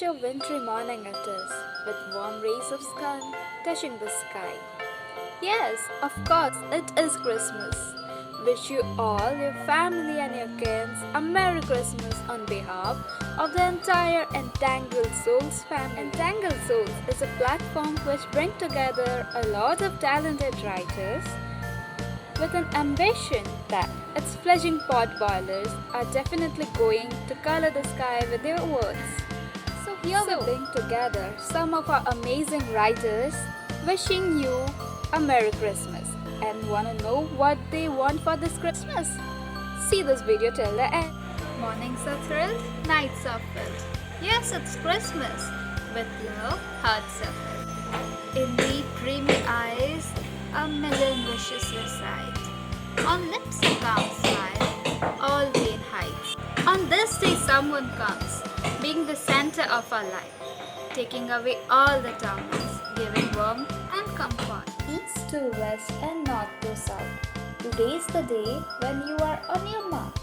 a wintry morning it is, with warm rays of sun touching the sky. Yes, of course, it is Christmas. Wish you all, your family and your kids, a Merry Christmas on behalf of the entire Entangled Souls family. Entangled Souls is a platform which brings together a lot of talented writers with an ambition that its fledgling potboilers are definitely going to color the sky with their words. So here we bring together some of our amazing writers wishing you a Merry Christmas and want to know what they want for this Christmas. See this video till the end. Mornings are thrilled, nights are filled. Yes, it's Christmas. With love, hearts are filled. In deep, dreamy eyes, a million wishes reside. On lips a calm smile, all vain hides. On this day someone comes, being the center of our life, taking away all the darkness, giving warmth and comfort. East to west and north to south. Today's the day when you are on your mark.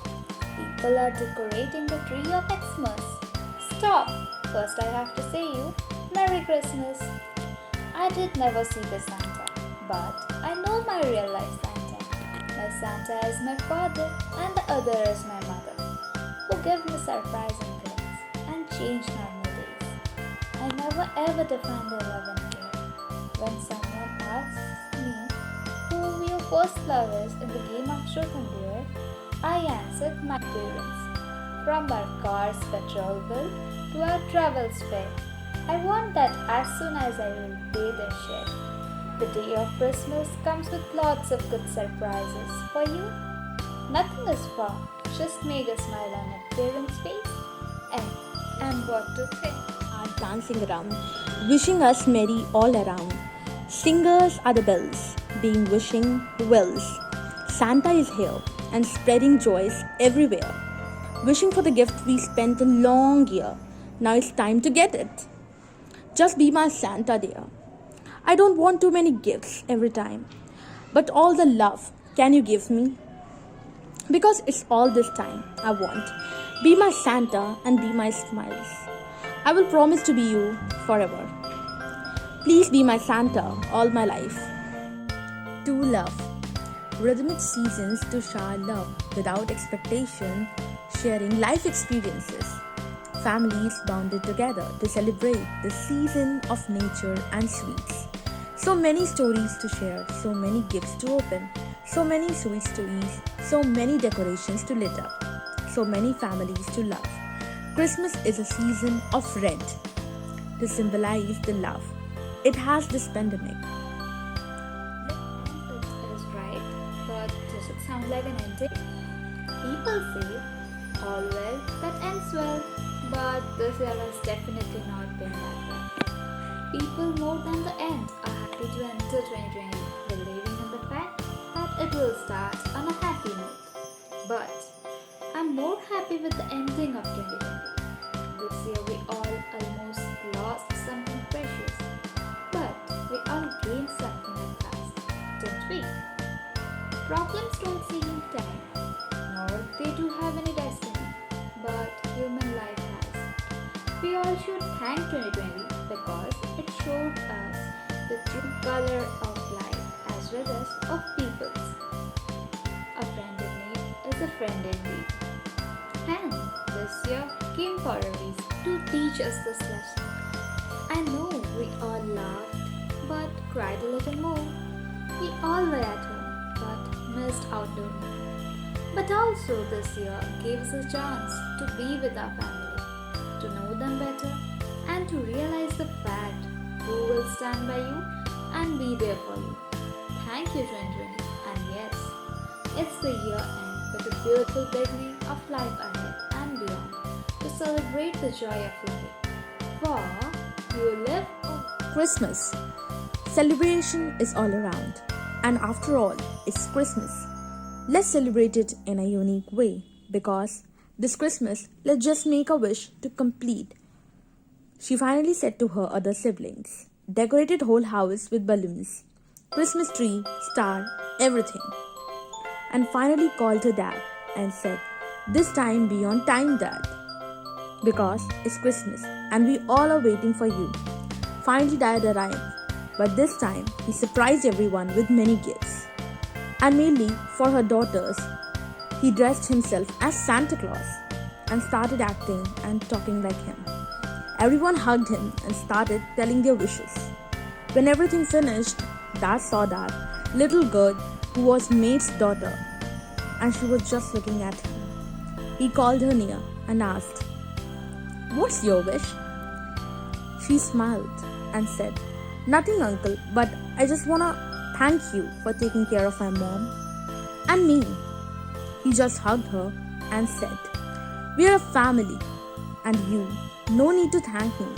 People are decorating the tree of Xmas. Stop! First I have to say you, Merry Christmas. I did never see the Santa, but I know my real life Santa. My Santa is my father and the other is my mother, who give me surprising gifts and change normal days. I never ever define their love and care. When someone asks me who your first love is in the game of truth and dare, I answered my parents. From our car's petrol bill to our travel fare, I want that as soon as I will pay their share. The day of Christmas comes with lots of good surprises for you. Nothing is far, just make a smile on your parents' face and what to think. Are dancing around, wishing us merry all around. Singers are the bells, being wishing wills. Santa is here and spreading joys everywhere. Wishing for the gift we spent a long year. Now it's time to get it. Just be my Santa dear. I don't want too many gifts every time, but all the love can you give me? Because it's all this time I want. Be my Santa and be my smiles. I will promise to be you forever. Please be my Santa all my life. To love. Rhythmic seasons to shower love without expectation, sharing life experiences. Families bounded together to celebrate the season of nature and sweets. So many stories to share, so many gifts to open, so many sweets to eat, so many decorations to lit up, so many families to love. Christmas is a season of red to symbolize the love. It has this pandemic. It is right, but does it sound like an ending? People say, all well that ends well, but this year has definitely not been that way. People more than the end are happy to enter 2020, believing in the fact that it will start on a happy note. But I'm more happy with the ending of 2020. This year we all almost lost something precious, but we all gained something at last, didn't we? Problems don't see in time, nor they do have any destiny, but human life has. We all should thank 2020 because it showed us the true color of life as well as of people's. A friend in need is a friend indeed. And this year came for a reason to teach us this lesson. I know we all laughed but cried a little more. We all were at home but missed outdoor. But also this year gave us a chance to be with our family, to know them better, and to realize the fact who will stand by you and be there for you. Thank you 2020, and yes, it's the year end with a beautiful beginning of life ahead and beyond to celebrate the joy of life. For you live Christmas. Celebration is all around. And after all, it's Christmas. Let's celebrate it in a unique way because this Christmas, let's just make a wish to complete. She finally said to her other siblings, decorated whole house with balloons, Christmas tree, star, everything. And finally called her dad and said, this time be on time, Dad. Because it's Christmas and we all are waiting for you. Finally, Dad arrived, but this time he surprised everyone with many gifts. And mainly for her daughters, he dressed himself as Santa Claus and started acting and talking like him. Everyone hugged him and started telling their wishes. When everything finished, Dad saw that little girl who was Mate's daughter, and she was just looking at him. He called her near and asked, "What's your wish?" She smiled and said, "Nothing, uncle, but I just wanna thank you for taking care of my mom and me." He just hugged her and said, "We're a family, and you, no need to thank me."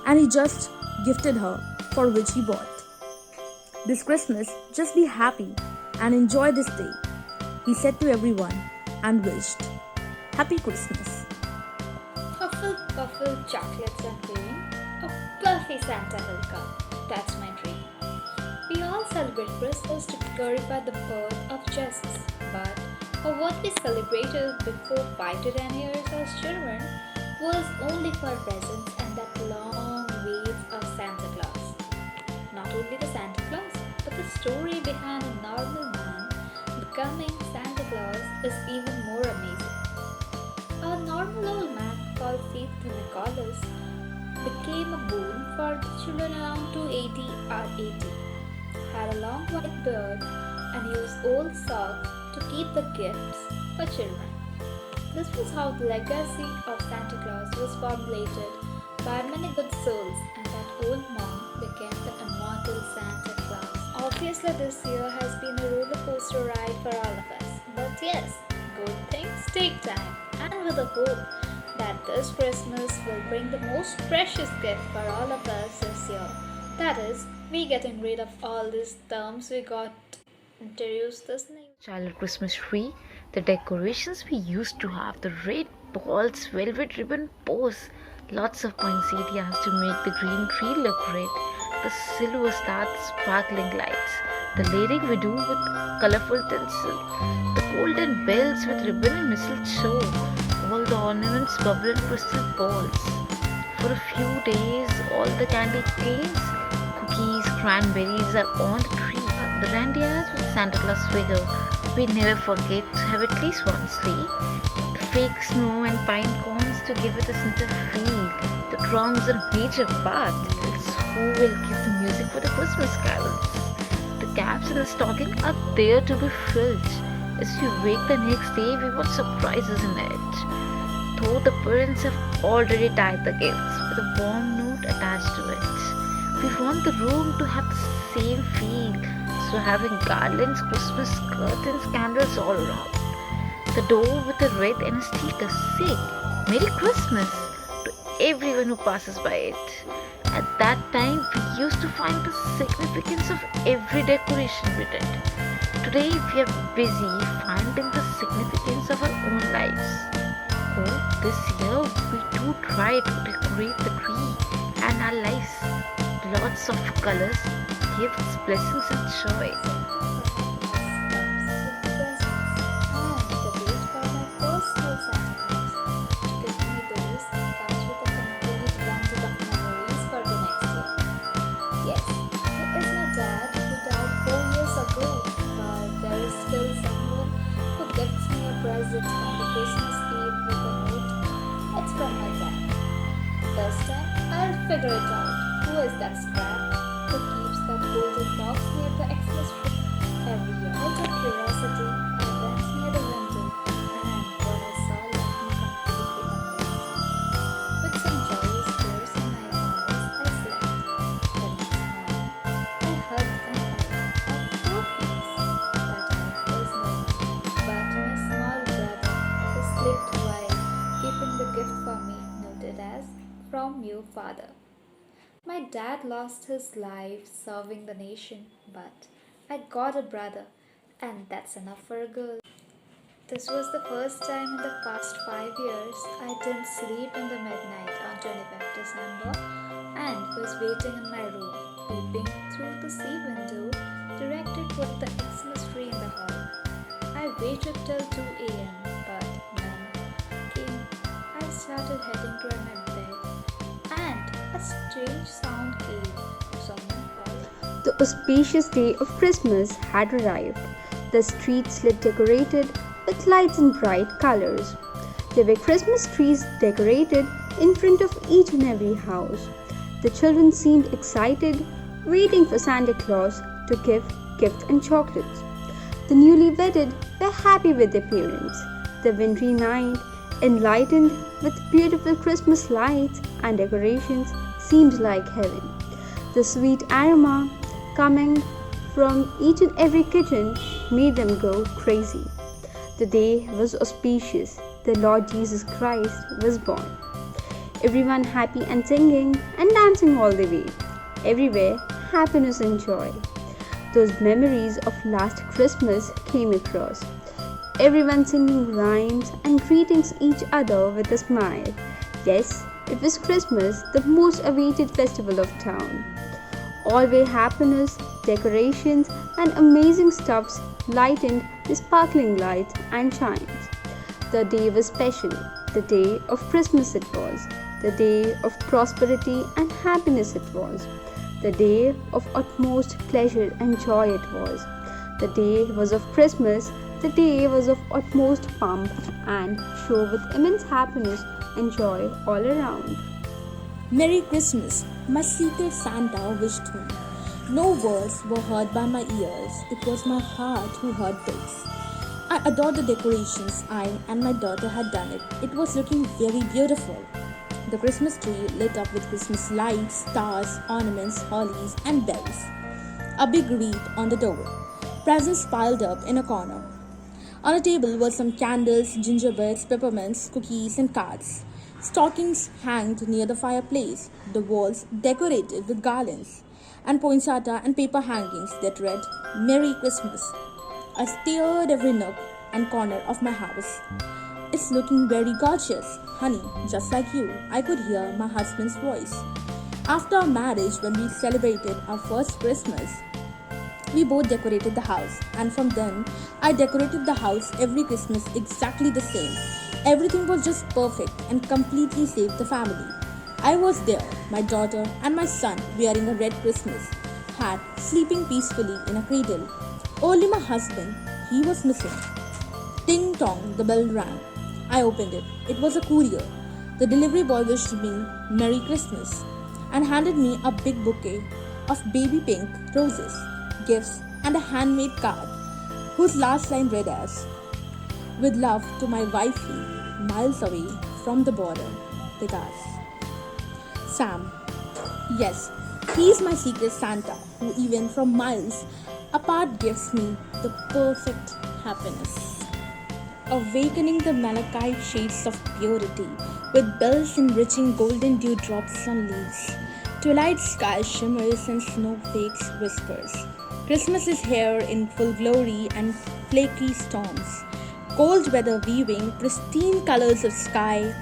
And he just gifted her for which he bought. This Christmas, just be happy and enjoy this day, he said to everyone and wished. Happy Christmas. Puffle chocolates and cream, a fluffy Santa will come. That's my dream. We all celebrate Christmas to glorify the birth of Jesus, but what we celebrated before 5 to 10 years as children was only for presents and that long wave of Santa Claus. Not only the Santa Claus, but the story behind a normal man becoming Santa Claus is even more amazing. A normal old man called Faith Nicholas became a boon for the children around 280 or 80. Had a long white beard and used old socks to keep the gifts for children. This was how the legacy of Santa Claus was formulated by many good souls, and that old monk became the immortal Santa Claus. Obviously, this year has been a roller coaster ride for all of us. But yes, good things take time, and with the hope that this Christmas will bring the most precious gift for all of us this year. That is, we getting rid of all these terms we got introduced this new childhood Christmas tree, the decorations we used to have, the red balls, velvet ribbon bows, lots of poinsettias to make the green tree look red, the silver stars, sparkling lights, the layering we do with colorful tinsel, the golden bells with ribbon and mistletoe, all the ornaments, bubble and crystal balls. For a few days, all the candy canes, cookies, cranberries are on the tree. The reindeers with Santa Claus figure. We never forget to have at least one sleigh. The fake snow and pine cones to give it a sense of feel. The drums are a major part. It's who will give the music for the Christmas carols. The gaps in the stocking are there to be filled. As we wake the next day, we want surprises in it. Though the parents have already tied the gifts with a warm note attached to it. We want the room to have the same feel. So having garlands, Christmas curtains, candles all around. The door with a red and a sticker say Merry Christmas to everyone who passes by it. At that time, we used to find the significance of every decoration we did. Today, we are busy finding the significance of our own lives. Oh, this year, we do try to decorate the tree and our lives. Lots of colors, gifts, blessings and joy. Present on the Christmas Eve with a note. It's from my dad. This time I'll figure it out. Who is that scrap who keeps that golden box near the Xmas tree? Every year, out of curiosity, I went near the window, and what I saw left me completely amazed. With some joyous tears in my eyes, I slept. The next morning, I hugged and held a full face that I was known, but my small brother, who slipped while keeping the gift for me, noted as from you, Father. My dad lost his life serving the nation, but I got a brother, and that's enough for a girl. This was the first time in the past 5 years I didn't sleep in the midnight on 25th December and was waiting in my room, peeping through the sea window directed toward the Xmas tree in the hall. I waited till 2 a.m., but none came. I started heading toward my bed, strange sound came. Someone called. The auspicious day of Christmas had arrived. The streets were decorated with lights and bright colors. There were Christmas trees decorated in front of each and every house. The children seemed excited, waiting for Santa Claus to give gifts and chocolates. The newly wedded were happy with their parents. The wintry night, enlightened with beautiful Christmas lights and decorations, seemed like heaven. The sweet aroma coming from each and every kitchen made them go crazy. The day was auspicious. The Lord Jesus Christ was born. Everyone happy and singing and dancing all the way. Everywhere, happiness and joy. Those memories of last Christmas came across. Everyone singing rhymes and greetings each other with a smile. Yes, it was Christmas, the most awaited festival of town. All were happiness, decorations, and amazing stuffs lightened the sparkling lights and chimes. The day was special. The day of Christmas it was. The day of prosperity and happiness it was. The day of utmost pleasure and joy it was. The day was of Christmas. The day was of utmost pomp and show with immense happiness and joy all around. Merry Christmas, my secret Santa wished me. No words were heard by my ears, it was my heart who heard this. I adored the decorations I and my daughter had done it. It was looking very beautiful. The Christmas tree lit up with Christmas lights, stars, ornaments, hollies, and bells. A big wreath on the door. Presents piled up in a corner. On a table were some candles, gingerbreads, peppermints, cookies, and cards. Stockings hanged near the fireplace. The walls decorated with garlands and poinsettia and paper hangings that read, Merry Christmas. I stared every nook and corner of my house. It's looking very gorgeous, honey, just like you. I could hear my husband's voice. After our marriage, when we celebrated our first Christmas, we both decorated the house, and from then, I decorated the house every Christmas exactly the same. Everything was just perfect and completely saved the family. I was there, my daughter and my son wearing a red Christmas hat, sleeping peacefully in a cradle. Only my husband, he was missing. Ting tong, the bell rang. I opened it. It was a courier. The delivery boy wished me Merry Christmas and handed me a big bouquet of baby pink roses, gifts, and a handmade card whose last line read as, With love to my wifey, miles away from the border, Regards. Sam. Yes, he is my secret Santa who even from miles apart gives me the perfect happiness. Awakening the malachite shades of purity with bells enriching golden dewdrops on leaves. Twilight sky shimmers and snowflakes whispers. Christmas is here in full glory and flaky storms. Cold weather weaving pristine colors of sky,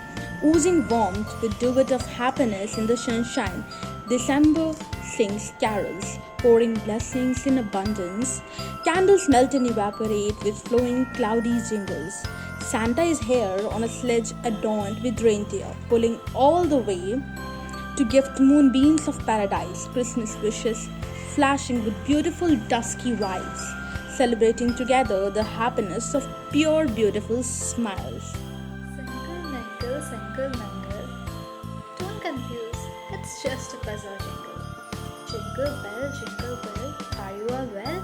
oozing warmth with duet of happiness in the sunshine. December sings carols, pouring blessings in abundance. Candles melt and evaporate with flowing cloudy jingles. Santa is here on a sledge adorned with reindeer, pulling all the way to gift moonbeams of paradise. Christmas wishes flashing with beautiful dusky lights, celebrating together the happiness of pure beautiful smiles. Single nangle. Don't confuse, it's just a buzzer jingle. Jingle bell, are you all well?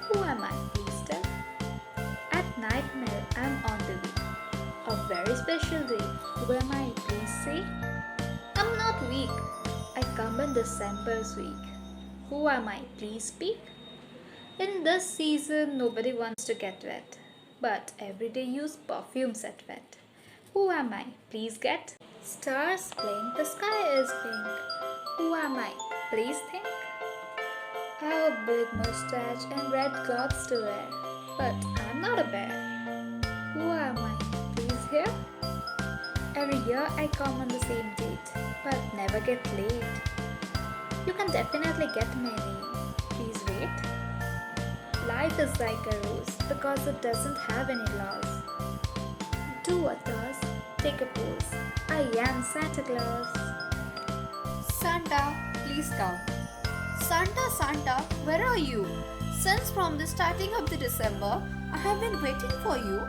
Who am I, please tell? At nightmare, I'm on the way. A very special day. Who am I, please say? I'm not weak. I come in December's week. Who am I, please speak? In this season, nobody wants to get wet. But everyday use perfumes at wet. Who am I, please get? Stars blink, the sky is pink. Who am I, please think? I have a big mustache and red clothes to wear. But I'm not a bear. Who am I, please hear? Every year I come on the same date, but never get late. You can definitely get my name. Please wait. Life is like a rose because it doesn't have any laws. Do a toss, take a pose. I am Santa Claus. Santa, please come. Santa, Santa, where are you? Since from the starting of the December, I have been waiting for you.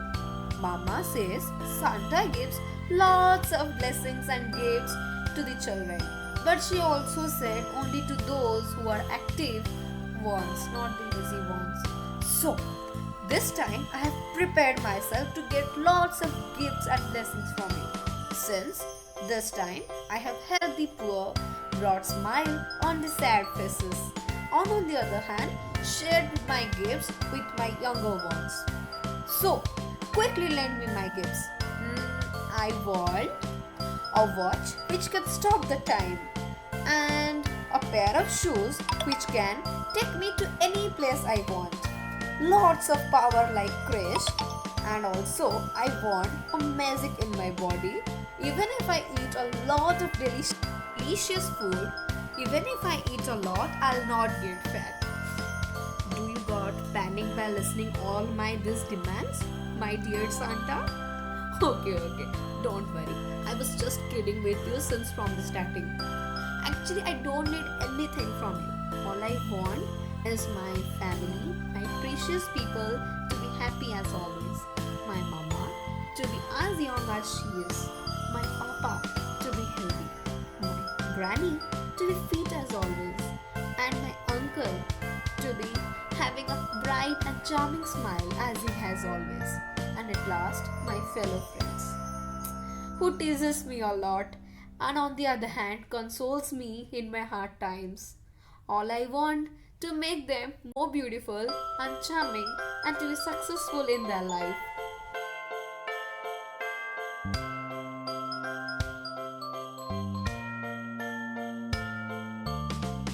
Mama says Santa gives lots of blessings and gifts to the children. But she also said only to those who are active ones, not the lazy ones. So, this time I have prepared myself to get lots of gifts and blessings from you. Since this time I have helped the poor, brought smile on the sad faces. On the other hand, shared my gifts with my younger ones. So, quickly lend me my gifts. I want a watch which can stop the time, and a pair of shoes which can take me to any place I want. Lots of power like Krish, and also I want a magic in my body. Even if I eat a lot of delicious food, even if I eat a lot, I'll not get fat. Do you got panic by listening all my these demands, my dear Santa? Okay, don't worry. I was just kidding with you since from the starting. Actually, I don't need anything from you. All I want is my family, my precious people to be happy as always. My mama to be as young as she is. My papa to be healthy. My granny to be fit as always. And my uncle to be having a bright and charming smile as he has always. And at last, my fellow friends, who teases me a lot and on the other hand consoles me in my hard times. All I want to make them more beautiful and charming and to be successful in their life.